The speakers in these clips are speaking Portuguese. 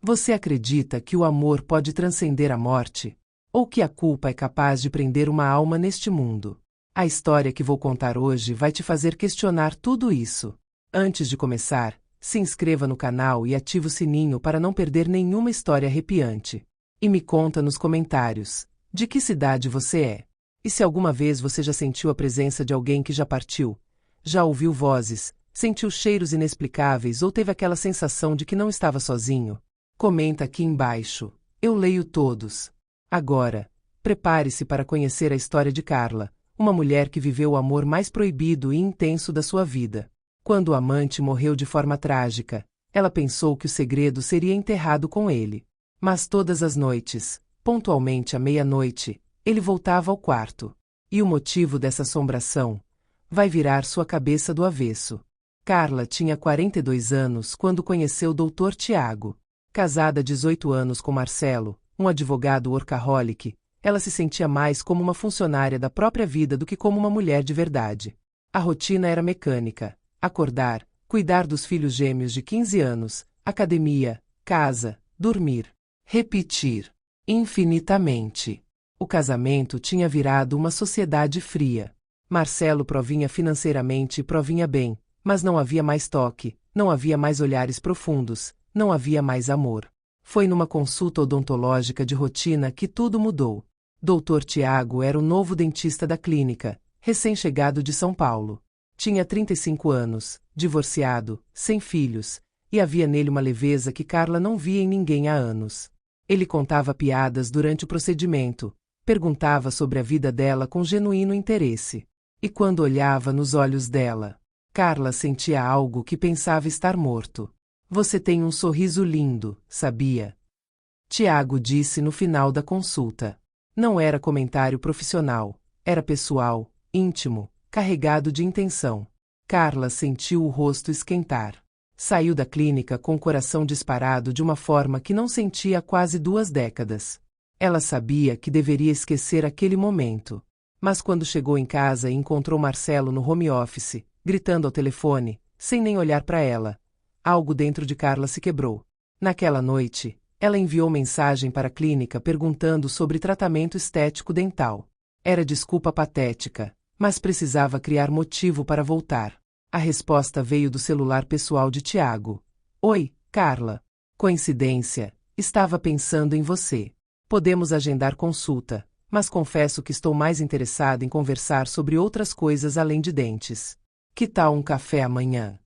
Você acredita que o amor pode transcender a morte? Ou que a culpa é capaz de prender uma alma neste mundo? A história que vou contar hoje vai te fazer questionar tudo isso. Antes de começar, se inscreva no canal e ative o sininho para não perder nenhuma história arrepiante. E me conta nos comentários, de que cidade você é? E se alguma vez você já sentiu a presença de alguém que já partiu? Já ouviu vozes, sentiu cheiros inexplicáveis ou teve aquela sensação de que não estava sozinho? Comenta aqui embaixo. Eu leio todos. Agora, prepare-se para conhecer a história de Carla, uma mulher que viveu o amor mais proibido e intenso da sua vida. Quando o amante morreu de forma trágica, ela pensou que o segredo seria enterrado com ele. Mas todas as noites, pontualmente à meia-noite, ele voltava ao quarto. E o motivo dessa assombração vai virar sua cabeça do avesso. Carla tinha 42 anos quando conheceu o Dr. Tiago. Casada há 18 anos com Marcelo, um advogado workaholic, ela se sentia mais como uma funcionária da própria vida do que como uma mulher de verdade. A rotina era mecânica: acordar, cuidar dos filhos gêmeos de 15 anos, academia, casa, dormir, repetir, infinitamente. O casamento tinha virado uma sociedade fria. Marcelo provinha financeiramente e provinha bem, mas não havia mais toque, não havia mais olhares profundos, não havia mais amor. Foi numa consulta odontológica de rotina que tudo mudou. Dr. Tiago era o novo dentista da clínica, recém-chegado de São Paulo. Tinha 35 anos, divorciado, sem filhos, e havia nele uma leveza que Carla não via em ninguém há anos. Ele contava piadas durante o procedimento, perguntava sobre a vida dela com genuíno interesse. E quando olhava nos olhos dela, Carla sentia algo que pensava estar morto. Você tem um sorriso lindo, sabia? Tiago disse no final da consulta. Não era comentário profissional, era pessoal, íntimo, carregado de intenção. Carla sentiu o rosto esquentar. Saiu da clínica com o coração disparado de uma forma que não sentia há quase 2 décadas. Ela sabia que deveria esquecer aquele momento. Mas quando chegou em casa e encontrou Marcelo no home office, gritando ao telefone, sem nem olhar para ela, algo dentro de Carla se quebrou. Naquela noite, ela enviou mensagem para a clínica perguntando sobre tratamento estético dental. Era desculpa patética, mas precisava criar motivo para voltar. A resposta veio do celular pessoal de Tiago. Oi, Carla. Coincidência, estava pensando em você. Podemos agendar consulta, mas confesso que estou mais interessada em conversar sobre outras coisas além de dentes. Que tal um café amanhã?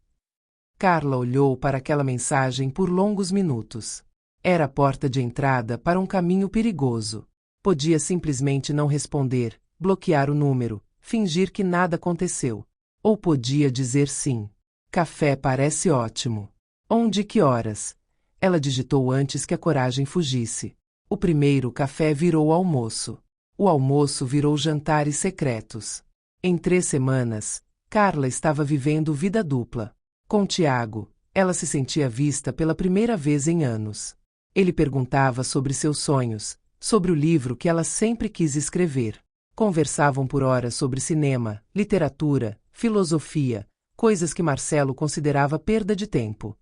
Carla olhou para aquela mensagem por longos minutos. Era a porta de entrada para um caminho perigoso. Podia simplesmente não responder, bloquear o número, fingir que nada aconteceu. Ou podia dizer sim. Café parece ótimo. Onde e que horas? Ela digitou antes que a coragem fugisse. O primeiro café virou almoço. O almoço virou jantares secretos. Em 3 semanas, Carla estava vivendo vida dupla. Com Tiago, ela se sentia vista pela primeira vez em anos. Ele perguntava sobre seus sonhos, sobre o livro que ela sempre quis escrever. Conversavam por horas sobre cinema, literatura, filosofia, coisas que Marcelo considerava perda de tempo.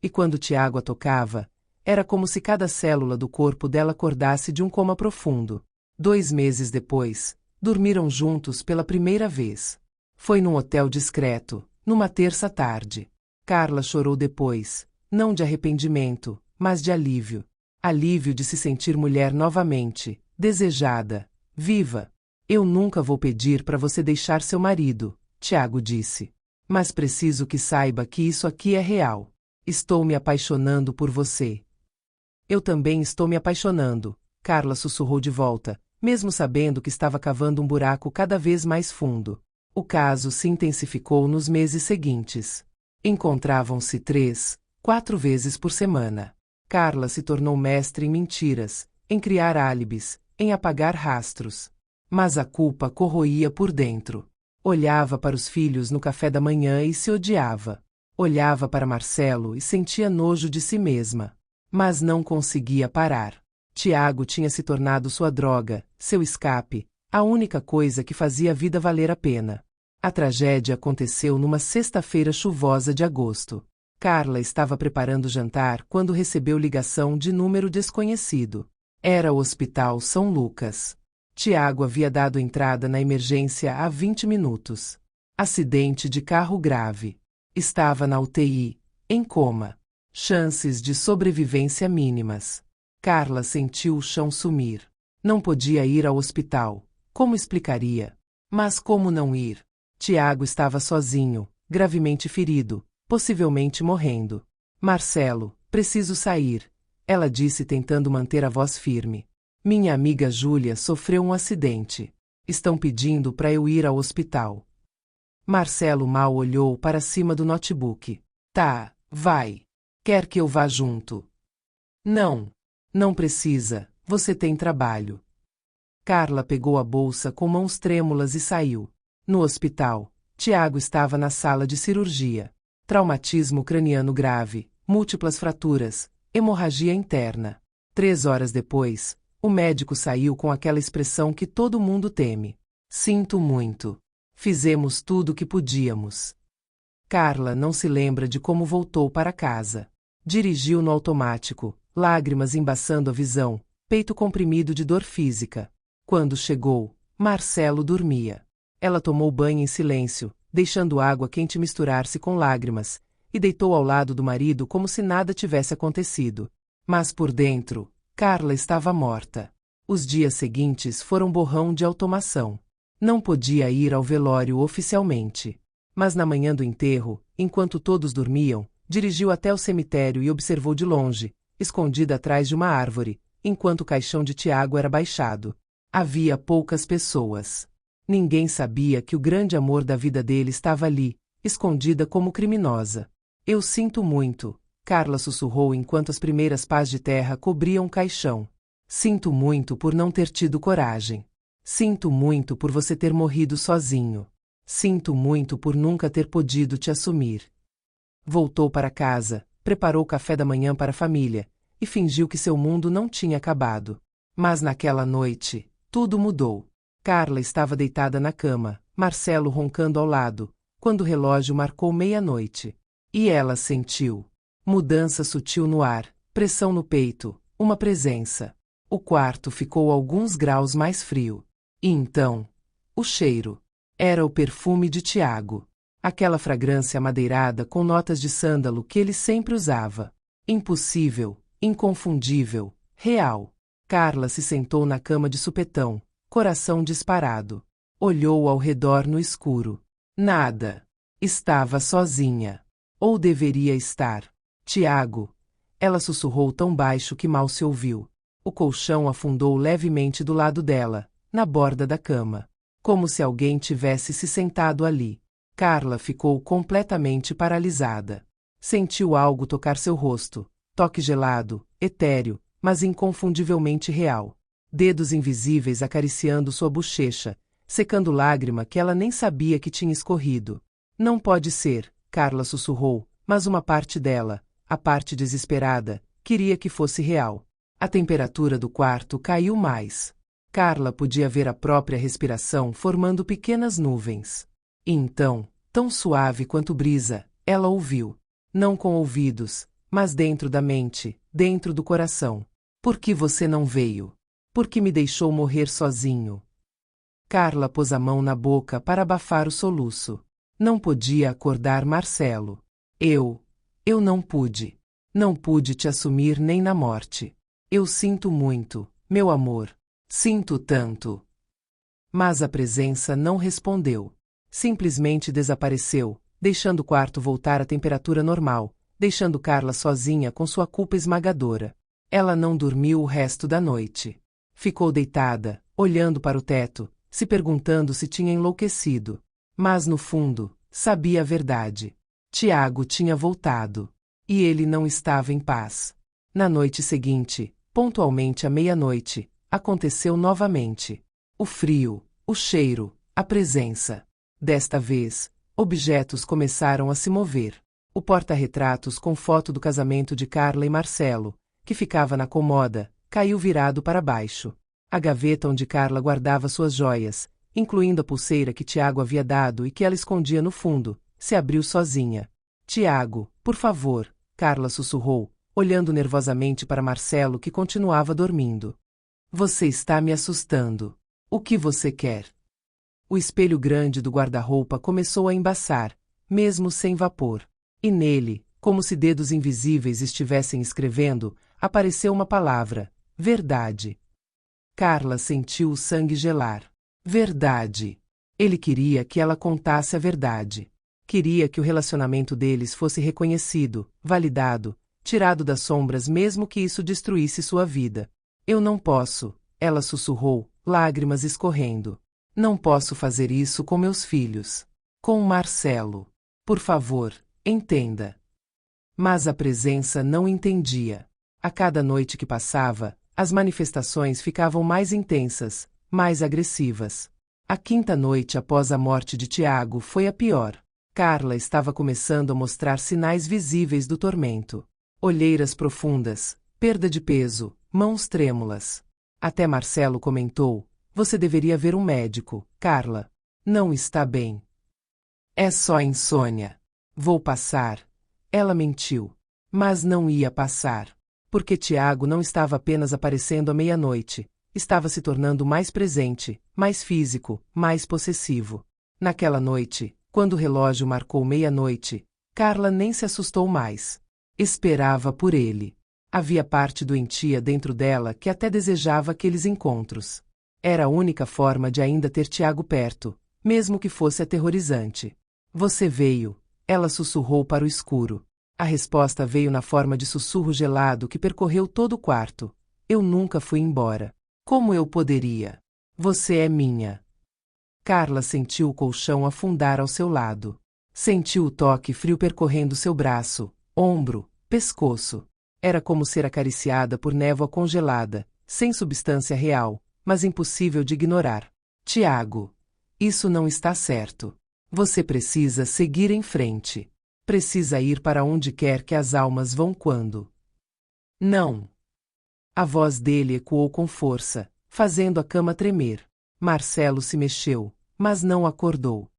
E quando Tiago a tocava, era como se cada célula do corpo dela acordasse de um coma profundo. 2 meses depois, dormiram juntos pela primeira vez. Foi num hotel discreto, numa terça-tarde. Carla chorou depois, não de arrependimento, mas de alívio. Alívio de se sentir mulher novamente, desejada, viva. Eu nunca vou pedir para você deixar seu marido, Tiago disse. Mas preciso que saiba que isso aqui é real. Estou me apaixonando por você. Eu também estou me apaixonando, Carla sussurrou de volta, mesmo sabendo que estava cavando um buraco cada vez mais fundo. O caso se intensificou nos meses seguintes. Encontravam-se 3, 4 vezes por semana. Carla se tornou mestre em mentiras, em criar álibis, em apagar rastros. Mas a culpa corroía por dentro. Olhava para os filhos no café da manhã e se odiava. Olhava para Marcelo e sentia nojo de si mesma. Mas não conseguia parar. Tiago tinha se tornado sua droga, seu escape, a única coisa que fazia a vida valer a pena. A tragédia aconteceu numa sexta-feira chuvosa de agosto. Carla estava preparando o jantar quando recebeu ligação de número desconhecido. Era o Hospital São Lucas. Tiago havia dado entrada na emergência há 20 minutos. Acidente de carro grave. Estava na UTI, em coma. Chances de sobrevivência mínimas. Carla sentiu o chão sumir. Não podia ir ao hospital. Como explicaria? Mas como não ir? Tiago estava sozinho, gravemente ferido, possivelmente morrendo. Marcelo, preciso sair, ela disse tentando manter a voz firme. Minha amiga Júlia sofreu um acidente. Estão pedindo para eu ir ao hospital. Marcelo mal olhou para cima do notebook. Tá, vai. Quer que eu vá junto? Não. Não precisa, você tem trabalho. Carla pegou a bolsa com mãos trêmulas e saiu. No hospital, Tiago estava na sala de cirurgia. Traumatismo craniano grave, múltiplas fraturas, hemorragia interna. 3 horas depois, o médico saiu com aquela expressão que todo mundo teme. Sinto muito. Fizemos tudo o que podíamos. Carla não se lembra de como voltou para casa. Dirigiu no automático, lágrimas embaçando a visão, peito comprimido de dor física. Quando chegou, Marcelo dormia. Ela tomou banho em silêncio, deixando água quente misturar-se com lágrimas, e deitou ao lado do marido como se nada tivesse acontecido. Mas por dentro, Carla estava morta. Os dias seguintes foram borrão de automação. Não podia ir ao velório oficialmente. Mas na manhã do enterro, enquanto todos dormiam, dirigiu até o cemitério e observou de longe, escondida atrás de uma árvore, enquanto o caixão de Tiago era baixado. Havia poucas pessoas. Ninguém sabia que o grande amor da vida dele estava ali, escondida como criminosa. Eu sinto muito, Carla sussurrou enquanto as primeiras pás de terra cobriam o caixão. Sinto muito por não ter tido coragem. Sinto muito por você ter morrido sozinho. Sinto muito por nunca ter podido te assumir. Voltou para casa, preparou café da manhã para a família, e fingiu que seu mundo não tinha acabado. Mas naquela noite, tudo mudou. Carla estava deitada na cama, Marcelo roncando ao lado, quando o relógio marcou 00:30. E ela sentiu. Mudança sutil no ar, pressão no peito, uma presença. O quarto ficou alguns graus mais frio. E então, o cheiro. Era o perfume de Tiago. Aquela fragrância amadeirada com notas de sândalo que ele sempre usava. Impossível, inconfundível, real. Carla se sentou na cama de supetão, coração disparado. Olhou ao redor no escuro. Nada. Estava sozinha. Ou deveria estar. Tiago. Ela sussurrou tão baixo que mal se ouviu. O colchão afundou levemente do lado dela, na borda da cama. Como se alguém tivesse se sentado ali. Carla ficou completamente paralisada. Sentiu algo tocar seu rosto. Toque gelado, etéreo, mas inconfundivelmente real. Dedos invisíveis acariciando sua bochecha, secando lágrima que ela nem sabia que tinha escorrido. Não pode ser, Carla sussurrou, mas uma parte dela, a parte desesperada, queria que fosse real. A temperatura do quarto caiu mais. Carla podia ver a própria respiração formando pequenas nuvens. E então, tão suave quanto brisa, ela ouviu. Não com ouvidos, mas dentro da mente, dentro do coração. Por que você não veio? Por que me deixou morrer sozinho? Carla pôs a mão na boca para abafar o soluço. Não podia acordar Marcelo. Eu não pude. Não pude te assumir nem na morte. Eu sinto muito, meu amor. Sinto tanto. Mas a presença não respondeu. Simplesmente desapareceu, deixando o quarto voltar à temperatura normal, deixando Carla sozinha com sua culpa esmagadora. Ela não dormiu o resto da noite. Ficou deitada, olhando para o teto, se perguntando se tinha enlouquecido. Mas no fundo, sabia a verdade. Tiago tinha voltado. E ele não estava em paz. Na noite seguinte, pontualmente à 00:30, aconteceu novamente. O frio, o cheiro, a presença. Desta vez, objetos começaram a se mover. O porta-retratos com foto do casamento de Carla e Marcelo, que ficava na comoda, caiu virado para baixo. A gaveta onde Carla guardava suas joias, incluindo a pulseira que Tiago havia dado e que ela escondia no fundo, se abriu sozinha. Tiago, por favor, Carla sussurrou, olhando nervosamente para Marcelo que continuava dormindo. Você está me assustando. O que você quer? O espelho grande do guarda-roupa começou a embaçar, mesmo sem vapor. E nele, como se dedos invisíveis estivessem escrevendo, apareceu uma palavra: verdade. Carla sentiu o sangue gelar. Verdade. Ele queria que ela contasse a verdade. Queria que o relacionamento deles fosse reconhecido, validado, tirado das sombras mesmo que isso destruísse sua vida. Eu não posso, ela sussurrou, lágrimas escorrendo. Não posso fazer isso com meus filhos. Com Marcelo. Por favor, entenda. Mas a presença não entendia. A cada noite que passava, as manifestações ficavam mais intensas, mais agressivas. A quinta noite após a morte de Tiago foi a pior. Carla estava começando a mostrar sinais visíveis do tormento. Olheiras profundas, perda de peso, mãos trêmulas. Até Marcelo comentou: você deveria ver um médico, Carla. Não está bem. É só insônia. Vou passar. Ela mentiu. Mas não ia passar. Porque Tiago não estava apenas aparecendo à meia-noite. Estava se tornando mais presente, mais físico, mais possessivo. Naquela noite, quando o relógio marcou meia-noite, Carla nem se assustou mais. Esperava por ele. Havia parte doentia dentro dela que até desejava aqueles encontros. Era a única forma de ainda ter Tiago perto, mesmo que fosse aterrorizante. Você veio, ela sussurrou para o escuro. A resposta veio na forma de sussurro gelado que percorreu todo o quarto. Eu nunca fui embora. Como eu poderia? Você é minha. Carla sentiu o colchão afundar ao seu lado. Sentiu o toque frio percorrendo seu braço, ombro, pescoço. Era como ser acariciada por névoa congelada, sem substância real, mas impossível de ignorar. Tiago, isso não está certo. Você precisa seguir em frente. Precisa ir para onde quer que as almas vão quando. Não. A voz dele ecoou com força, fazendo a cama tremer. Marcelo se mexeu, mas não acordou.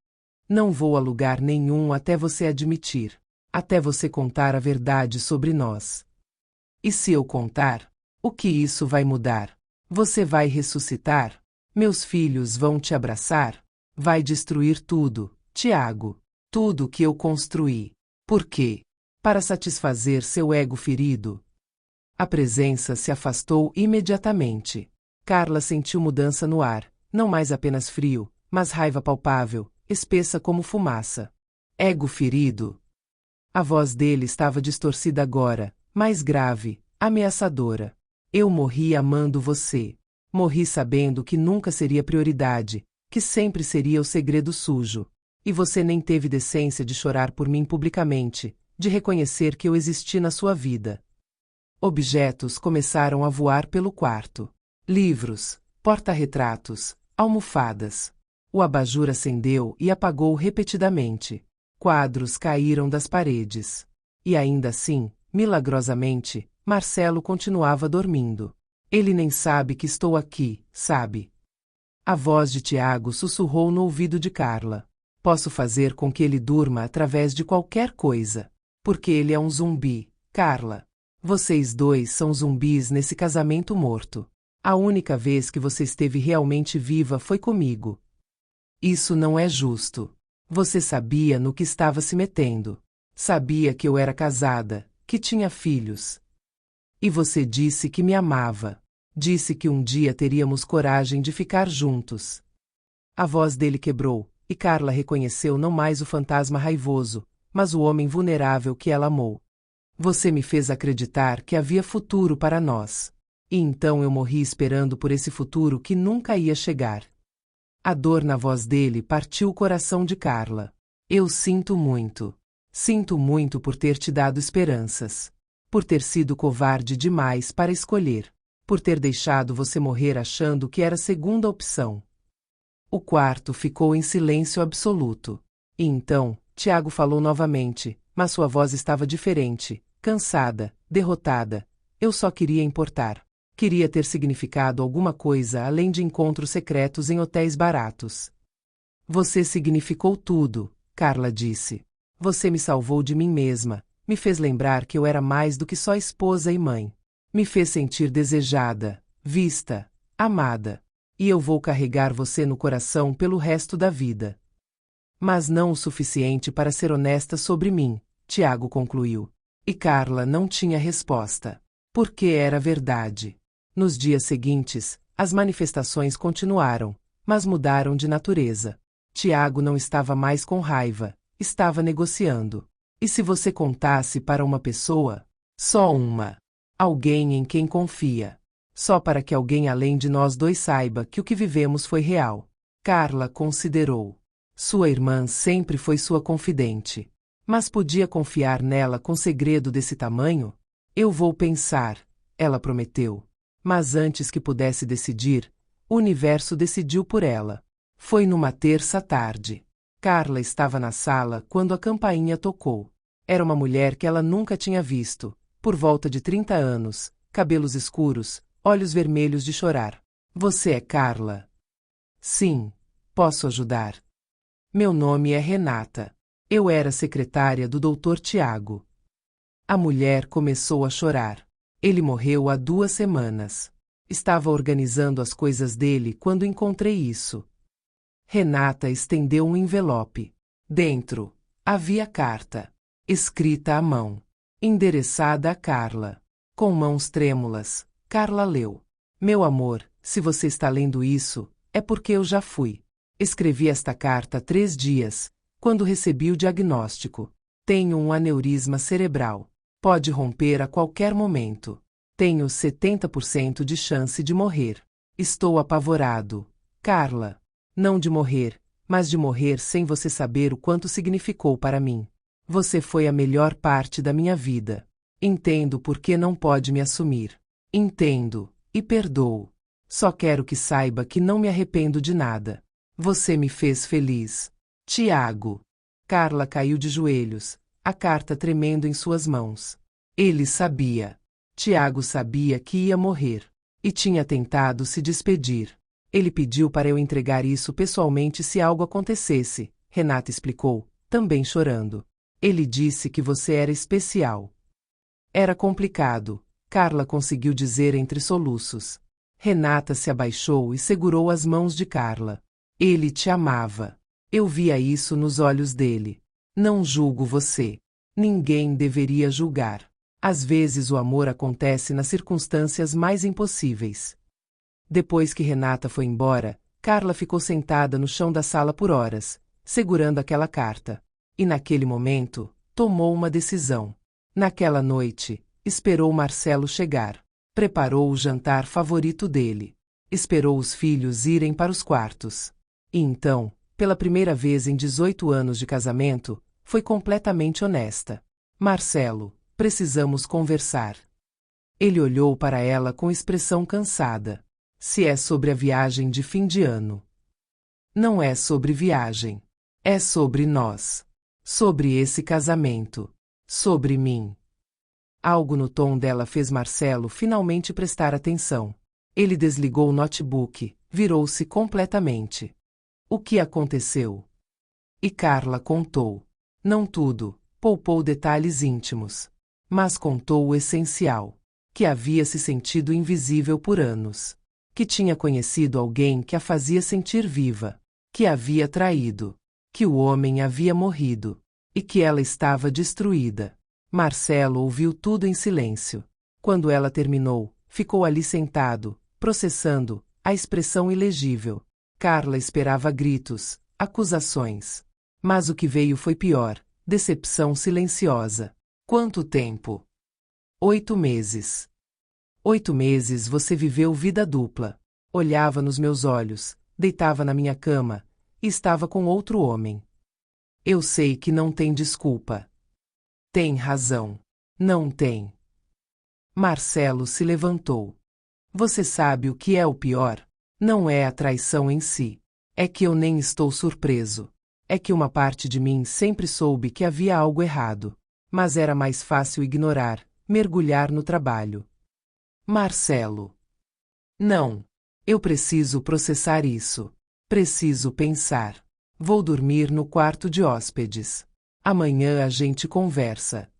Não vou a lugar nenhum até você admitir. Até você contar a verdade sobre nós. E se eu contar, o que isso vai mudar? Você vai ressuscitar? Meus filhos vão te abraçar? Vai destruir tudo, Tiago. Tudo que eu construí. Por quê? Para satisfazer seu ego ferido. A presença se afastou imediatamente. Carla sentiu mudança no ar, não mais apenas frio, mas raiva palpável, espessa como fumaça. Ego ferido. A voz dele estava distorcida agora, mais grave, ameaçadora. Eu morri amando você. Morri sabendo que nunca seria prioridade, que sempre seria o segredo sujo. E você nem teve decência de chorar por mim publicamente, de reconhecer que eu existi na sua vida. Objetos começaram a voar pelo quarto. Livros, porta-retratos, almofadas. O abajur acendeu e apagou repetidamente. Quadros caíram das paredes. E ainda assim, milagrosamente, Marcelo continuava dormindo. Ele nem sabe que estou aqui, sabe? A voz de Tiago sussurrou no ouvido de Carla. Posso fazer com que ele durma através de qualquer coisa. Porque ele é um zumbi, Carla. Vocês dois são zumbis nesse casamento morto. A única vez que você esteve realmente viva foi comigo. Isso não é justo. Você sabia no que estava se metendo. Sabia que eu era casada, que tinha filhos. E você disse que me amava. Disse que um dia teríamos coragem de ficar juntos. A voz dele quebrou, e Carla reconheceu não mais o fantasma raivoso, mas o homem vulnerável que ela amou. Você me fez acreditar que havia futuro para nós. E então eu morri esperando por esse futuro que nunca ia chegar. A dor na voz dele partiu o coração de Carla. Eu sinto muito. Sinto muito por ter te dado esperanças. Por ter sido covarde demais para escolher. Por ter deixado você morrer achando que era a segunda opção. O quarto ficou em silêncio absoluto. E então, Tiago falou novamente, mas sua voz estava diferente, cansada, derrotada. Eu só queria importar. Queria ter significado alguma coisa além de encontros secretos em hotéis baratos. Você significou tudo, Carla disse. Você me salvou de mim mesma, me fez lembrar que eu era mais do que só esposa e mãe. Me fez sentir desejada, vista, amada. E eu vou carregar você no coração pelo resto da vida. Mas não o suficiente para ser honesta sobre mim, Tiago concluiu. E Carla não tinha resposta. Porque era verdade. Nos dias seguintes, as manifestações continuaram, mas mudaram de natureza. Tiago não estava mais com raiva, estava negociando. E se você contasse para uma pessoa? Só uma. Alguém em quem confia. Só para que alguém além de nós dois saiba que o que vivemos foi real. Carla considerou. Sua irmã sempre foi sua confidente. Mas podia confiar nela com segredo desse tamanho? Eu vou pensar, ela prometeu. Mas antes que pudesse decidir, o universo decidiu por ela. Foi numa terça-tarde. Carla estava na sala quando a campainha tocou. Era uma mulher que ela nunca tinha visto, por volta de 30 anos, cabelos escuros, olhos vermelhos de chorar. Você é Carla? Sim. Posso ajudar? Meu nome é Renata. Eu era secretária do Dr. Tiago. A mulher começou a chorar. Ele morreu há 2 semanas. Estava organizando as coisas dele quando encontrei isso. Renata estendeu um envelope. Dentro, havia carta. Escrita à mão. Endereçada a Carla. Com mãos trêmulas, Carla leu. Meu amor, se você está lendo isso, é porque eu já fui. Escrevi esta carta há 3 dias, quando recebi o diagnóstico. Tenho um aneurisma cerebral. Pode romper a qualquer momento. Tenho 70% de chance de morrer. Estou apavorado. Carla. Não de morrer, mas de morrer sem você saber o quanto significou para mim. Você foi a melhor parte da minha vida. Entendo por que não pode me assumir. Entendo, e perdoo. Só quero que saiba que não me arrependo de nada. Você me fez feliz. Tiago. Carla caiu de joelhos, a carta tremendo em suas mãos. Ele sabia. Tiago sabia que ia morrer. E tinha tentado se despedir. Ele pediu para eu entregar isso pessoalmente se algo acontecesse, Renata explicou, também chorando. Ele disse que você era especial. Era complicado, Carla conseguiu dizer entre soluços. Renata se abaixou e segurou as mãos de Carla. Ele te amava. Eu via isso nos olhos dele. Não julgo você. Ninguém deveria julgar. Às vezes o amor acontece nas circunstâncias mais impossíveis. Depois que Renata foi embora, Carla ficou sentada no chão da sala por horas, segurando aquela carta. E naquele momento, tomou uma decisão. Naquela noite, esperou Marcelo chegar. Preparou o jantar favorito dele. Esperou os filhos irem para os quartos. E então, pela primeira vez em 18 anos de casamento, foi completamente honesta. Marcelo, precisamos conversar. Ele olhou para ela com expressão cansada. Se é sobre a viagem de fim de ano. Não é sobre viagem. É sobre nós. Sobre esse casamento. Sobre mim. Algo no tom dela fez Marcelo finalmente prestar atenção. Ele desligou o notebook, virou-se completamente. O que aconteceu? E Carla contou. Não tudo, poupou detalhes íntimos. Mas contou o essencial. Que havia se sentido invisível por anos. Que tinha conhecido alguém que a fazia sentir viva. Que havia traído. Que o homem havia morrido. E que ela estava destruída. Marcelo ouviu tudo em silêncio. Quando ela terminou, ficou ali sentado, processando, a expressão ilegível. Carla esperava gritos, acusações. Mas o que veio foi pior, decepção silenciosa. Quanto tempo? 8 meses. 8 meses você viveu vida dupla. Olhava nos meus olhos, deitava na minha cama, e estava com outro homem. Eu sei que não tem desculpa. Tem razão. Não tem. Marcelo se levantou. Você sabe o que é o pior? Não é a traição em si. É que eu nem estou surpreso. É que uma parte de mim sempre soube que havia algo errado. Mas era mais fácil ignorar, mergulhar no trabalho. Marcelo. Não. Eu preciso processar isso. Preciso pensar. Vou dormir no quarto de hóspedes. Amanhã a gente conversa.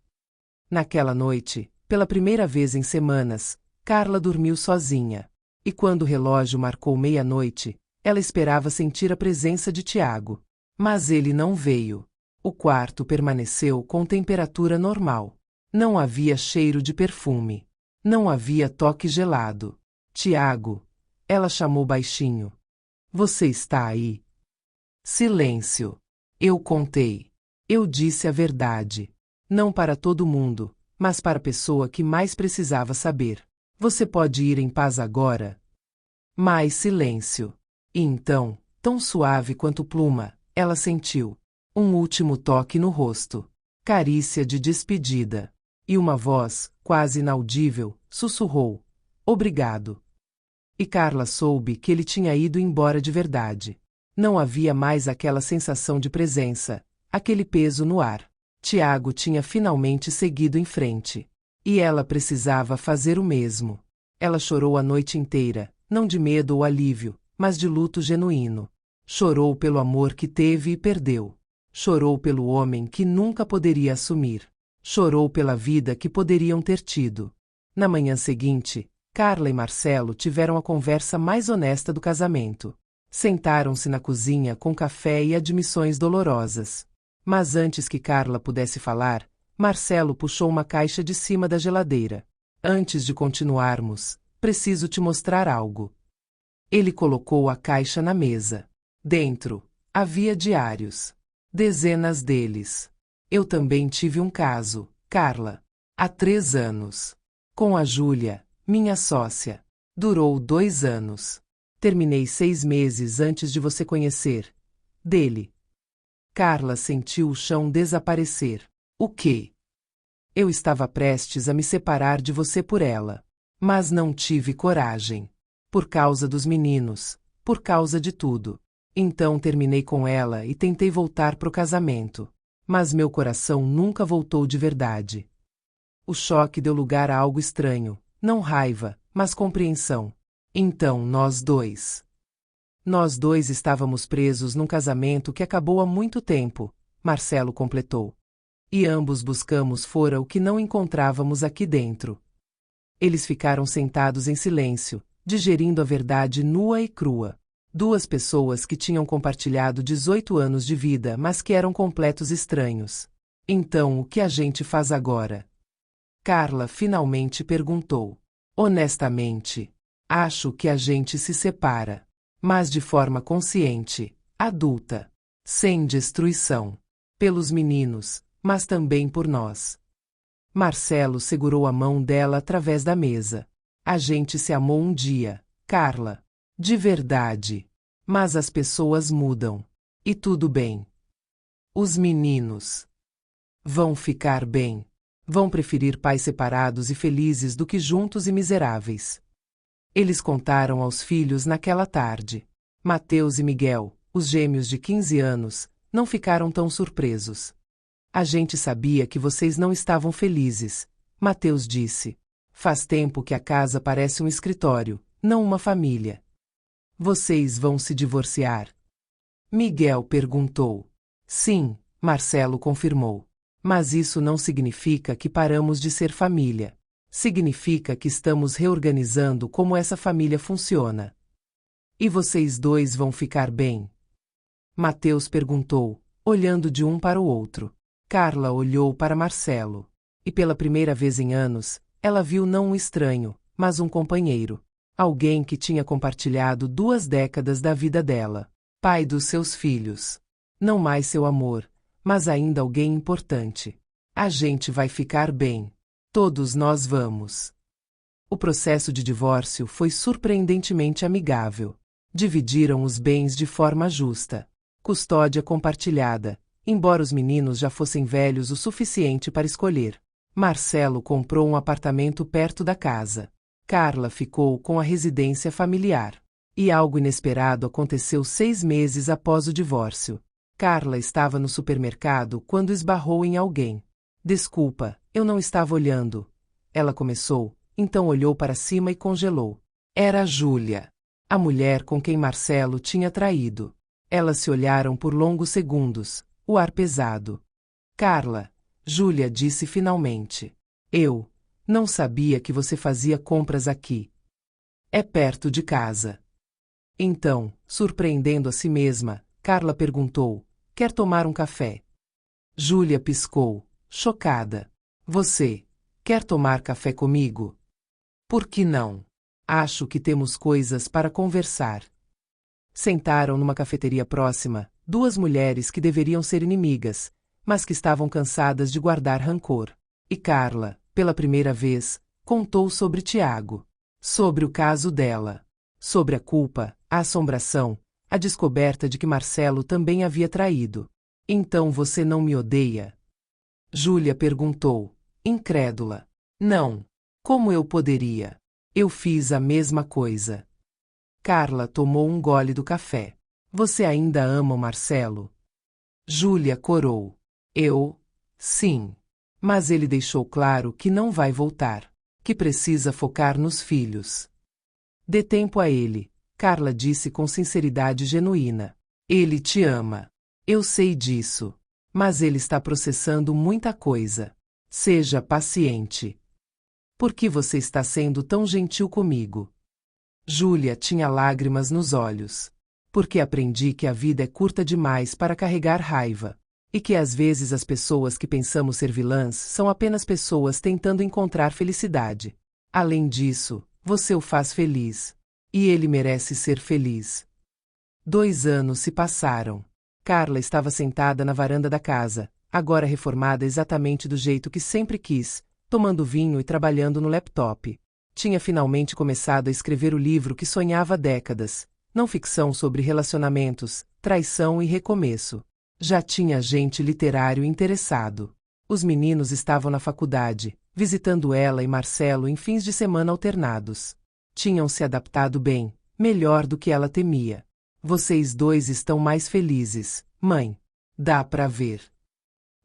Naquela noite, pela primeira vez em semanas, Carla dormiu sozinha. E quando o relógio marcou meia-noite, ela esperava sentir a presença de Tiago. Mas ele não veio. O quarto permaneceu com temperatura normal. Não havia cheiro de perfume. Não havia toque gelado. Tiago. Ela chamou baixinho. Você está aí? Silêncio. Eu contei. Eu disse a verdade. Não para todo mundo, mas para a pessoa que mais precisava saber. Você pode ir em paz agora? Mais silêncio. E então, tão suave quanto pluma, ela sentiu um último toque no rosto. Carícia de despedida. E uma voz, quase inaudível, sussurrou: Obrigado. E Carla soube que ele tinha ido embora de verdade. Não havia mais aquela sensação de presença, aquele peso no ar. Tiago tinha finalmente seguido em frente. E ela precisava fazer o mesmo. Ela chorou a noite inteira, não de medo ou alívio, mas de luto genuíno. Chorou pelo amor que teve e perdeu. Chorou pelo homem que nunca poderia assumir. Chorou pela vida que poderiam ter tido. Na manhã seguinte, Carla e Marcelo tiveram a conversa mais honesta do casamento. Sentaram-se na cozinha com café e admissões dolorosas. Mas antes que Carla pudesse falar, Marcelo puxou uma caixa de cima da geladeira. Antes de continuarmos, preciso te mostrar algo. Ele colocou a caixa na mesa. Dentro, havia diários. Dezenas deles. Eu também tive um caso, Carla. Há 3 anos. Com a Júlia, minha sócia. Durou 2 anos. Terminei 6 meses antes de você conhecer. Dele. Carla sentiu o chão desaparecer. O quê? Eu estava prestes a me separar de você por ela. Mas não tive coragem. Por causa dos meninos. Por causa de tudo. Então terminei com ela e tentei voltar pro casamento. Mas meu coração nunca voltou de verdade. O choque deu lugar a algo estranho. Não raiva, mas compreensão. Então nós dois. Nós dois estávamos presos num casamento que acabou há muito tempo, Marcelo completou. E ambos buscamos fora o que não encontrávamos aqui dentro. Eles ficaram sentados em silêncio, digerindo a verdade nua e crua. 2 pessoas que tinham compartilhado 18 anos de vida, mas que eram completos estranhos. Então, o que a gente faz agora? Carla finalmente perguntou. Honestamente, acho que a gente se separa. Mas de forma consciente, adulta. Sem destruição. Pelos meninos, mas também por nós. Marcelo segurou a mão dela através da mesa. A gente se amou um dia, Carla. De verdade. Mas as pessoas mudam. E tudo bem. Os meninos vão ficar bem. Vão preferir pais separados e felizes do que juntos e miseráveis. Eles contaram aos filhos naquela tarde. Mateus e Miguel, os gêmeos de 15 anos, não ficaram tão surpresos. A gente sabia que vocês não estavam felizes, Mateus disse. Faz tempo que a casa parece um escritório, não uma família. Vocês vão se divorciar? Miguel perguntou. Sim, Marcelo confirmou. Mas isso não significa que paramos de ser família. Significa que estamos reorganizando como essa família funciona. E vocês dois vão ficar bem? Mateus perguntou, olhando de um para o outro. Carla olhou para Marcelo. E pela primeira vez em anos, ela viu não um estranho, mas um companheiro. Alguém que tinha compartilhado 2 décadas da vida dela. Pai dos seus filhos. Não mais seu amor, mas ainda alguém importante. A gente vai ficar bem. Todos nós vamos. O processo de divórcio foi surpreendentemente amigável. Dividiram os bens de forma justa. Custódia compartilhada, embora os meninos já fossem velhos o suficiente para escolher. Marcelo comprou um apartamento perto da casa. Carla ficou com a residência familiar. E algo inesperado aconteceu 6 meses após o divórcio. Carla estava no supermercado quando esbarrou em alguém. Desculpa, eu não estava olhando. Ela começou, então olhou para cima e congelou. Era a Júlia, a mulher com quem Marcelo tinha traído. Elas se olharam por longos segundos, o ar pesado. Carla, Júlia disse finalmente. Eu não sabia que você fazia compras aqui. É perto de casa. Então, surpreendendo a si mesma, Carla perguntou: quer tomar um café? Júlia piscou, chocada. Você quer tomar café comigo? Por que não? Acho que temos coisas para conversar. Sentaram numa cafeteria próxima, duas mulheres que deveriam ser inimigas, mas que estavam cansadas de guardar rancor. E Carla, pela primeira vez, contou sobre Tiago. Sobre o caso dela. Sobre a culpa, a assombração, a descoberta de que Marcelo também havia traído. Então você não me odeia? Júlia perguntou, incrédula. Não. Como eu poderia? Eu fiz a mesma coisa. Carla tomou um gole do café. Você ainda ama o Marcelo? Júlia corou. Sim. Mas ele deixou claro que não vai voltar. Que precisa focar nos filhos. Dê tempo a ele, Carla disse com sinceridade genuína. Ele te ama. Eu sei disso. Mas ele está processando muita coisa. Seja paciente. Por que você está sendo tão gentil comigo? Júlia tinha lágrimas nos olhos. Porque aprendi que a vida é curta demais para carregar raiva. E que às vezes as pessoas que pensamos ser vilãs são apenas pessoas tentando encontrar felicidade. Além disso, você o faz feliz. E ele merece ser feliz. 2 anos se passaram. Carla estava sentada na varanda da casa, agora reformada exatamente do jeito que sempre quis, tomando vinho e trabalhando no laptop. Tinha finalmente começado a escrever o livro que sonhava há décadas, não ficção sobre relacionamentos, traição e recomeço. Já tinha agente literário interessado. Os meninos estavam na faculdade, visitando ela e Marcelo em fins de semana alternados. Tinham se adaptado bem, melhor do que ela temia. Vocês dois estão mais felizes, mãe. Dá pra ver.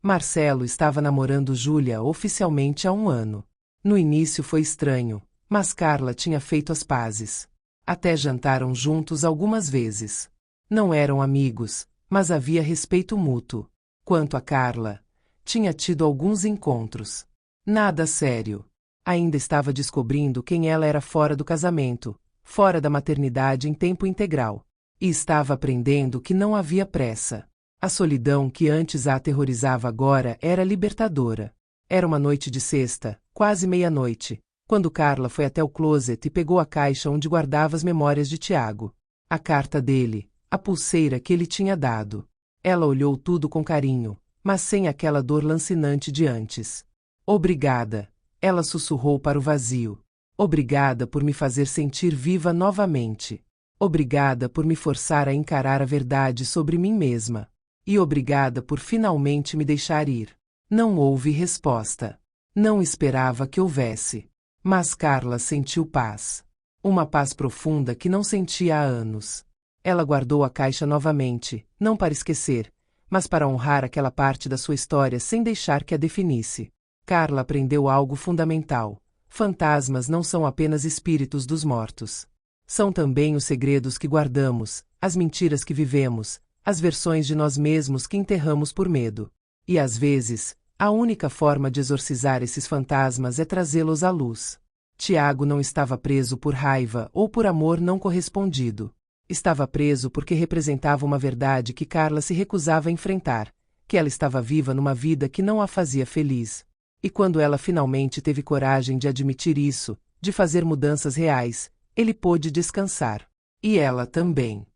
Marcelo estava namorando Júlia oficialmente há 1 ano. No início foi estranho, mas Carla tinha feito as pazes. Até jantaram juntos algumas vezes. Não eram amigos, mas havia respeito mútuo. Quanto a Carla, tinha tido alguns encontros. Nada sério. Ainda estava descobrindo quem ela era fora do casamento, fora da maternidade em tempo integral. E estava aprendendo que não havia pressa. A solidão que antes a aterrorizava agora era libertadora. Era uma noite de sexta, quase meia-noite, quando Carla foi até o closet e pegou a caixa onde guardava as memórias de Tiago. A carta dele, a pulseira que ele tinha dado. Ela olhou tudo com carinho, mas sem aquela dor lancinante de antes. Obrigada, ela sussurrou para o vazio. Obrigada por me fazer sentir viva novamente. Obrigada por me forçar a encarar a verdade sobre mim mesma. E obrigada por finalmente me deixar ir. Não houve resposta. Não esperava que houvesse. Mas Carla sentiu paz. Uma paz profunda que não sentia há anos. Ela guardou a caixa novamente, não para esquecer, mas para honrar aquela parte da sua história sem deixar que a definisse. Carla aprendeu algo fundamental. Fantasmas não são apenas espíritos dos mortos. São também os segredos que guardamos, as mentiras que vivemos, as versões de nós mesmos que enterramos por medo. E às vezes, a única forma de exorcizar esses fantasmas é trazê-los à luz. Tiago não estava preso por raiva ou por amor não correspondido. Estava preso porque representava uma verdade que Carla se recusava a enfrentar, que ela estava viva numa vida que não a fazia feliz. E quando ela finalmente teve coragem de admitir isso, de fazer mudanças reais, ele pôde descansar. E ela também.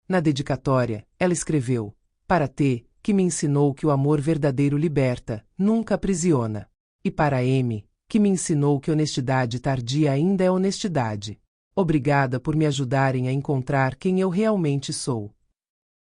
Na dedicatória, ela escreveu: para T, que me ensinou que o amor verdadeiro liberta, nunca aprisiona. E para M, que me ensinou que honestidade tardia ainda é honestidade. Obrigada por me ajudarem a encontrar quem eu realmente sou.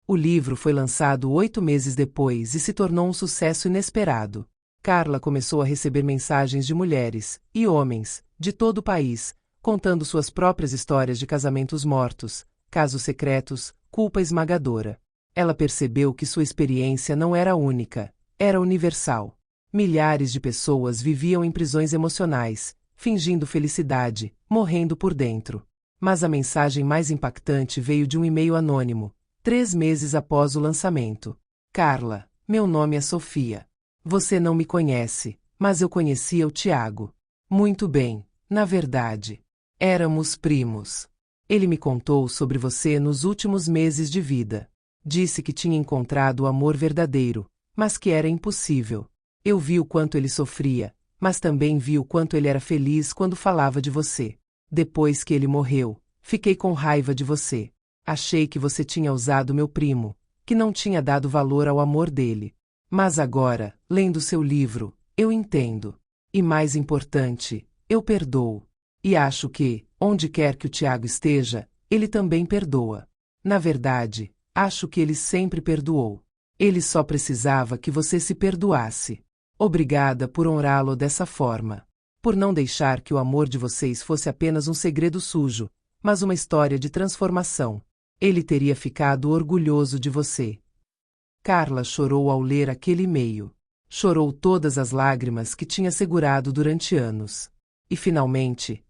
O livro foi lançado 8 meses depois e se tornou um sucesso inesperado. Carla começou a receber mensagens de mulheres, e homens, de todo o país, contando suas próprias histórias de casamentos mortos, casos secretos, culpa esmagadora. Ela percebeu que sua experiência não era única, era universal. Milhares de pessoas viviam em prisões emocionais, fingindo felicidade, morrendo por dentro. Mas a mensagem mais impactante veio de um e-mail anônimo, 3 meses após o lançamento. Carla, meu nome é Sofia. Você não me conhece, mas eu conhecia o Tiago. Muito bem, na verdade. Éramos primos. Ele me contou sobre você nos últimos meses de vida. Disse que tinha encontrado o amor verdadeiro, mas que era impossível. Eu vi o quanto ele sofria, mas também vi o quanto ele era feliz quando falava de você. Depois que ele morreu, fiquei com raiva de você. Achei que você tinha usado meu primo, que não tinha dado valor ao amor dele. Mas agora, lendo seu livro, eu entendo. E mais importante, eu perdoo. E acho que, onde quer que o Tiago esteja, ele também perdoa. Na verdade, acho que ele sempre perdoou. Ele só precisava que você se perdoasse. Obrigada por honrá-lo dessa forma. Por não deixar que o amor de vocês fosse apenas um segredo sujo, mas uma história de transformação. Ele teria ficado orgulhoso de você. Carla chorou ao ler aquele e-mail. Chorou todas as lágrimas que tinha segurado durante anos. E finalmente,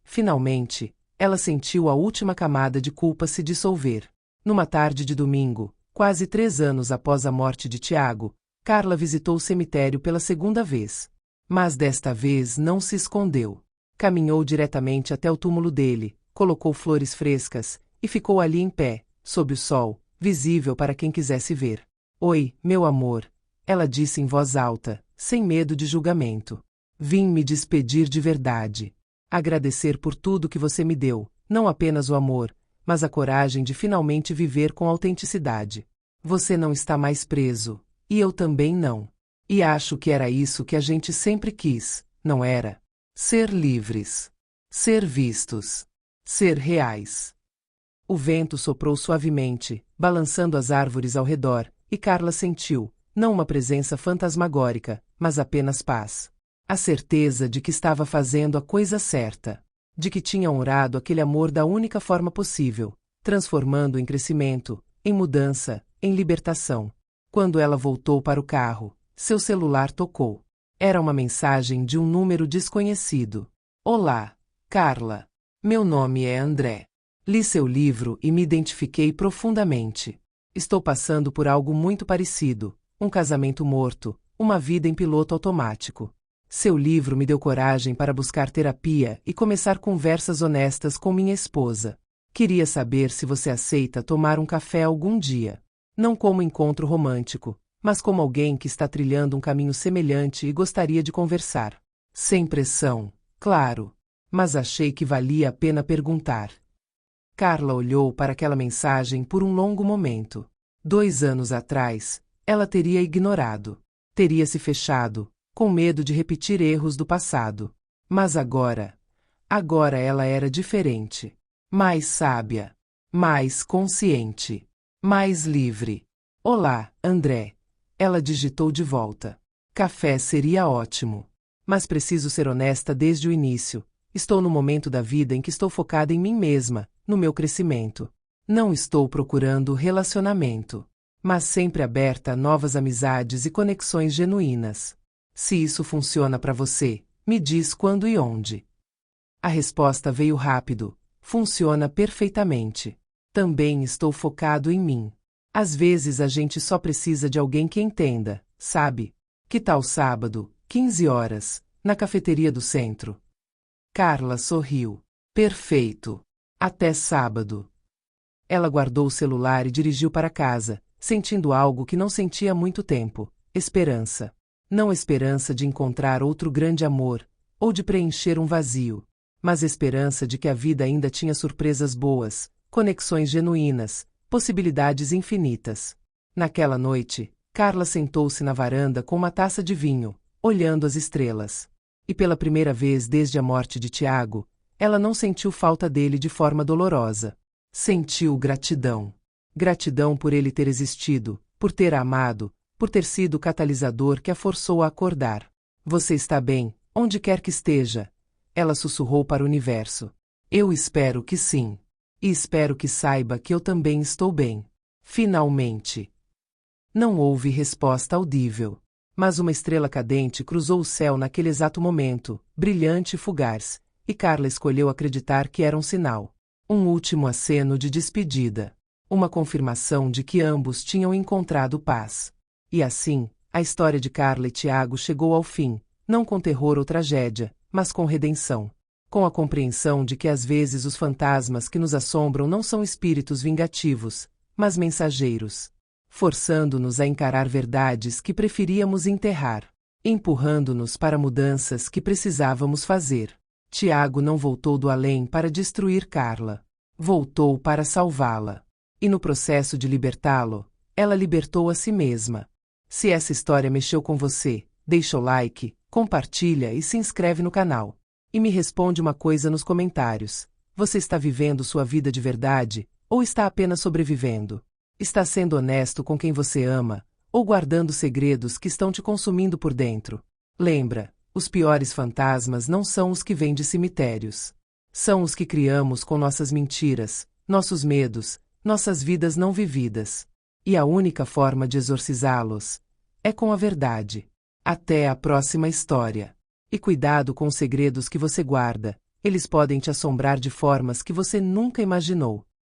ela sentiu a última camada de culpa se dissolver. Numa tarde de domingo, quase 3 anos após a morte de Tiago, Carla visitou o cemitério pela segunda vez. Mas desta vez não se escondeu. Caminhou diretamente até o túmulo dele, colocou flores frescas, e ficou ali em pé, sob o sol, visível para quem quisesse ver. Oi, meu amor, ela disse em voz alta, sem medo de julgamento. Vim me despedir de verdade. Agradecer por tudo que você me deu, não apenas o amor, mas a coragem de finalmente viver com autenticidade. Você não está mais preso, e eu também não. E acho que era isso que a gente sempre quis, não era? Ser livres. Ser vistos. Ser reais. O vento soprou suavemente, balançando as árvores ao redor, e Carla sentiu, não uma presença fantasmagórica, mas apenas paz. A certeza de que estava fazendo a coisa certa. De que tinha honrado aquele amor da única forma possível, transformando em crescimento, em mudança, em libertação. Quando ela voltou para o carro, seu celular tocou. Era uma mensagem de um número desconhecido. Olá, Carla. Meu nome é André. Li seu livro e me identifiquei profundamente. Estou passando por algo muito parecido, um casamento morto, uma vida em piloto automático. Seu livro me deu coragem para buscar terapia e começar conversas honestas com minha esposa. Queria saber se você aceita tomar um café algum dia. Não como encontro romântico, mas como alguém que está trilhando um caminho semelhante e gostaria de conversar. Sem pressão, claro. Mas achei que valia a pena perguntar. Carla olhou para aquela mensagem por um longo momento. 2 anos atrás, ela teria ignorado. Teria se fechado, com medo de repetir erros do passado. Mas agora ela era diferente. Mais sábia. Mais consciente. Mais livre. Olá, André. Ela digitou de volta. Café seria ótimo. Mas preciso ser honesta desde o início. Estou no momento da vida em que estou focada em mim mesma, no meu crescimento. Não estou procurando relacionamento, mas sempre aberta a novas amizades e conexões genuínas. Se isso funciona para você, me diz quando e onde. A resposta veio rápido. Funciona perfeitamente. Também estou focado em mim. Às vezes a gente só precisa de alguém que entenda, sabe? Que tal sábado, 15 horas, na cafeteria do centro? Carla sorriu. Perfeito. Até sábado. Ela guardou o celular e dirigiu para casa, sentindo algo que não sentia há muito tempo: esperança. Não esperança de encontrar outro grande amor, ou de preencher um vazio, mas esperança de que a vida ainda tinha surpresas boas, conexões genuínas, possibilidades infinitas. Naquela noite, Carla sentou-se na varanda com uma taça de vinho, olhando as estrelas. E pela primeira vez desde a morte de Tiago, ela não sentiu falta dele de forma dolorosa. Sentiu gratidão. Gratidão por ele ter existido, por ter a amado, por ter sido o catalisador que a forçou a acordar. Você está bem, onde quer que esteja. Ela sussurrou para o universo. Eu espero que sim. E espero que saiba que eu também estou bem. Finalmente. Não houve resposta audível. Mas uma estrela cadente cruzou o céu naquele exato momento, brilhante e fugaz, e Carla escolheu acreditar que era um sinal. Um último aceno de despedida. Uma confirmação de que ambos tinham encontrado paz. E assim, A história de Carla e Tiago chegou ao fim, não com terror ou tragédia, mas com redenção. Com a compreensão de que às vezes os fantasmas que nos assombram não são espíritos vingativos, mas mensageiros, forçando-nos a encarar verdades que preferíamos enterrar, empurrando-nos para mudanças que precisávamos fazer. Tiago não voltou do além para destruir Carla. Voltou para salvá-la. E no processo de libertá-lo, ela libertou a si mesma. Se essa história mexeu com você, deixa o like, compartilha e se inscreve no canal. E me responde uma coisa nos comentários. Você está vivendo sua vida de verdade, ou está apenas sobrevivendo? Está sendo honesto com quem você ama, ou guardando segredos que estão te consumindo por dentro? Lembra, os piores fantasmas não são os que vêm de cemitérios. São os que criamos com nossas mentiras, nossos medos, nossas vidas não vividas. E a única forma de exorcizá-los é com a verdade. Até a próxima história. E cuidado com os segredos que você guarda, eles podem te assombrar de formas que você nunca imaginou.